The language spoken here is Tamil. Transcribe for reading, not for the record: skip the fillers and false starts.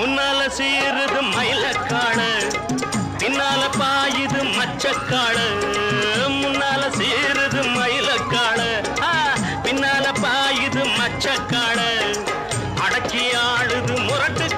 முன்னால சீருது மயிலக்காடு, பின்னால பாயுது மச்சக்காடு. முன்னால சீருது மயிலக்காடு, பின்னால பாயுது மச்சக்காடு. அடக்கி ஆடுது முரட்டு